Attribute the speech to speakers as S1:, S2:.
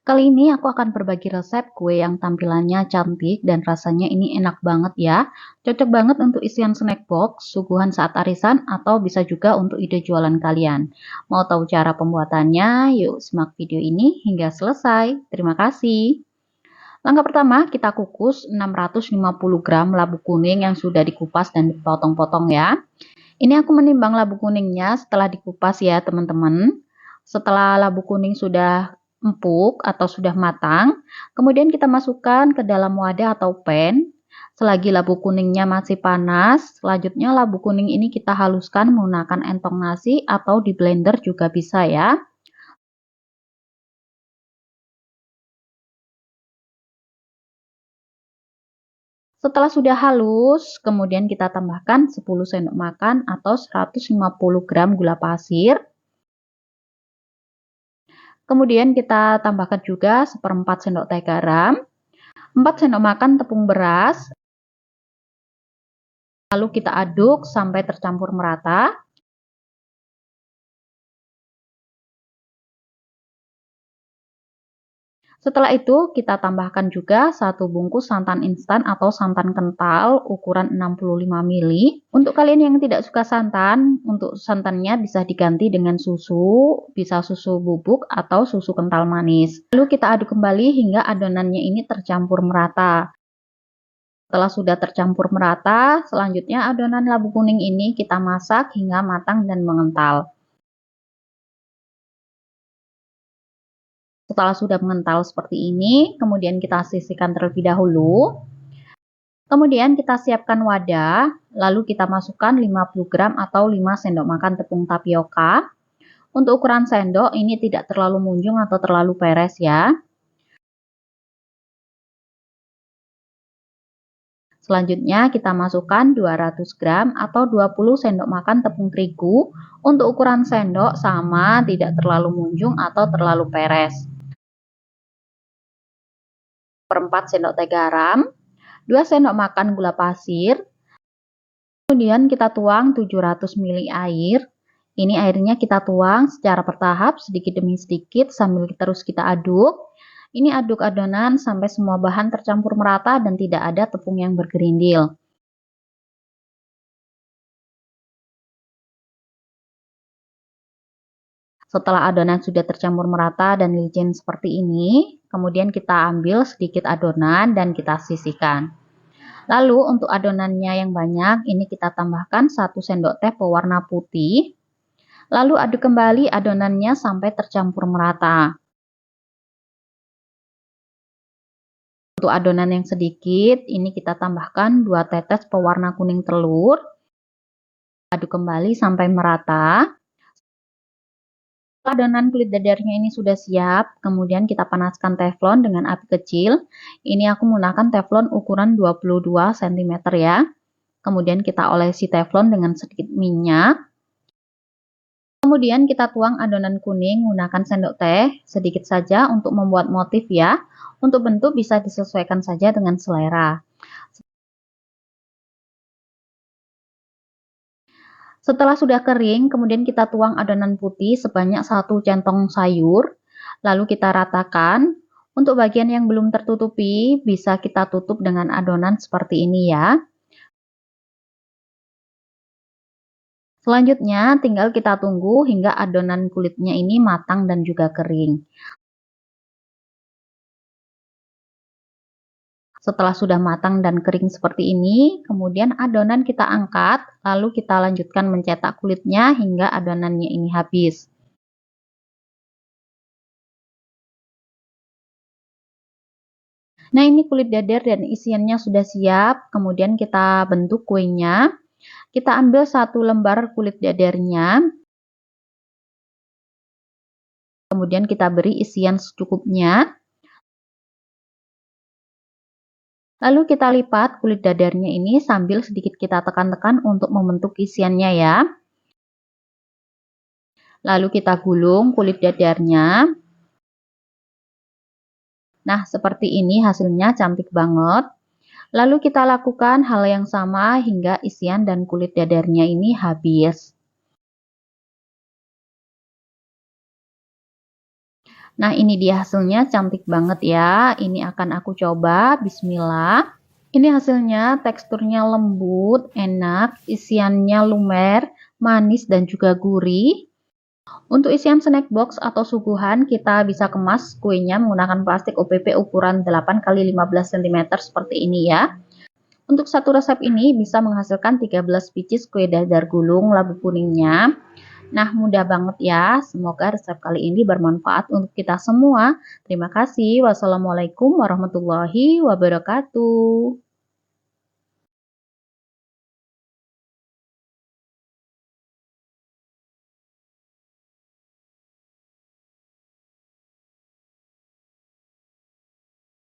S1: Kali ini aku akan berbagi resep kue yang tampilannya cantik dan rasanya ini enak banget ya. Cocok banget untuk isian snack box, suguhan saat arisan, atau bisa juga untuk ide jualan kalian. Mau tahu cara pembuatannya? Yuk simak video ini hingga selesai. Terima kasih. Langkah pertama, kita kukus 650 gram labu kuning yang sudah dikupas dan dipotong-potong ya. Ini aku menimbang labu kuningnya setelah dikupas ya teman-teman. Setelah labu kuning sudah empuk atau sudah matang, kemudian kita masukkan ke dalam wadah atau pan. Selagi labu kuningnya masih panas, selanjutnya labu kuning ini kita haluskan menggunakan entong nasi atau di blender juga bisa ya. Setelah sudah halus, kemudian kita tambahkan 10 sendok makan atau 150 gram gula pasir. Kemudian kita tambahkan juga 1/4 sendok teh garam, 4 sendok makan tepung beras, lalu kita aduk sampai tercampur merata. Setelah itu kita tambahkan juga 1 bungkus santan instan atau santan kental ukuran 65 ml. Untuk kalian yang tidak suka santan, untuk santannya bisa diganti dengan susu, bisa susu bubuk atau susu kental manis. Lalu kita aduk kembali hingga adonannya ini tercampur merata. Setelah sudah tercampur merata, selanjutnya adonan labu kuning ini kita masak hingga matang dan mengental. Setelah sudah mengental seperti ini, kemudian kita sisihkan terlebih dahulu. Kemudian kita siapkan wadah, lalu kita masukkan 50 gram atau 5 sendok makan tepung tapioka. Untuk ukuran sendok ini tidak terlalu munjung atau terlalu peres ya. Selanjutnya kita masukkan 200 gram atau 20 sendok makan tepung terigu. Untuk ukuran sendok sama, tidak terlalu munjung atau terlalu peres. 1/4 sendok teh garam, 2 sendok makan gula pasir. Kemudian kita tuang 700 ml air. Ini airnya kita tuang secara bertahap sedikit demi sedikit sambil terus kita aduk. Ini aduk adonan sampai semua bahan tercampur merata dan tidak ada tepung yang bergerindil. Setelah adonan sudah tercampur merata dan licin seperti ini, kemudian kita ambil sedikit adonan dan kita sisihkan. Lalu untuk adonannya yang banyak, ini kita tambahkan 1 sendok teh pewarna putih. Lalu aduk kembali adonannya sampai tercampur merata. Untuk adonan yang sedikit, ini kita tambahkan 2 tetes pewarna kuning telur. Aduk kembali sampai merata. Adonan kulit dadarnya ini sudah siap, kemudian kita panaskan teflon dengan api kecil. Ini aku menggunakan teflon ukuran 22 cm ya. Kemudian kita olesi teflon dengan sedikit minyak. Kemudian kita tuang adonan kuning menggunakan sendok teh, sedikit saja untuk membuat motif ya. Untuk bentuk bisa disesuaikan saja dengan selera. Setelah sudah kering, kemudian kita tuang adonan putih sebanyak 1 centong sayur. Lalu kita ratakan. Untuk bagian yang belum tertutupi, bisa kita tutup dengan adonan seperti ini ya. Selanjutnya, tinggal kita tunggu hingga adonan kulitnya ini matang dan juga kering. Setelah sudah matang dan kering seperti ini, kemudian adonan kita angkat, lalu kita lanjutkan mencetak kulitnya hingga adonannya ini habis. Nah, ini kulit dadar dan isiannya sudah siap, kemudian kita bentuk kuenya. Kita ambil 1 lembar kulit dadarnya, kemudian kita beri isian secukupnya. Lalu kita lipat kulit dadarnya ini sambil sedikit kita tekan-tekan untuk membentuk isiannya ya. Lalu kita gulung kulit dadarnya. Nah, seperti ini hasilnya cantik banget. Lalu kita lakukan hal yang sama hingga isian dan kulit dadarnya ini habis. Nah, ini dia hasilnya, cantik banget ya. Ini akan aku coba, bismillah. Ini hasilnya, teksturnya lembut, enak, isiannya lumer, manis dan juga gurih. Untuk isian snack box atau suguhan, kita bisa kemas kuenya menggunakan plastik OPP ukuran 8 x 15 cm seperti ini ya. Untuk satu resep ini bisa menghasilkan 13 biji kue dadar gulung labu kuningnya. Nah, mudah banget ya. Semoga resep kali ini bermanfaat untuk kita semua. Terima kasih. Wassalamualaikum warahmatullahi wabarakatuh.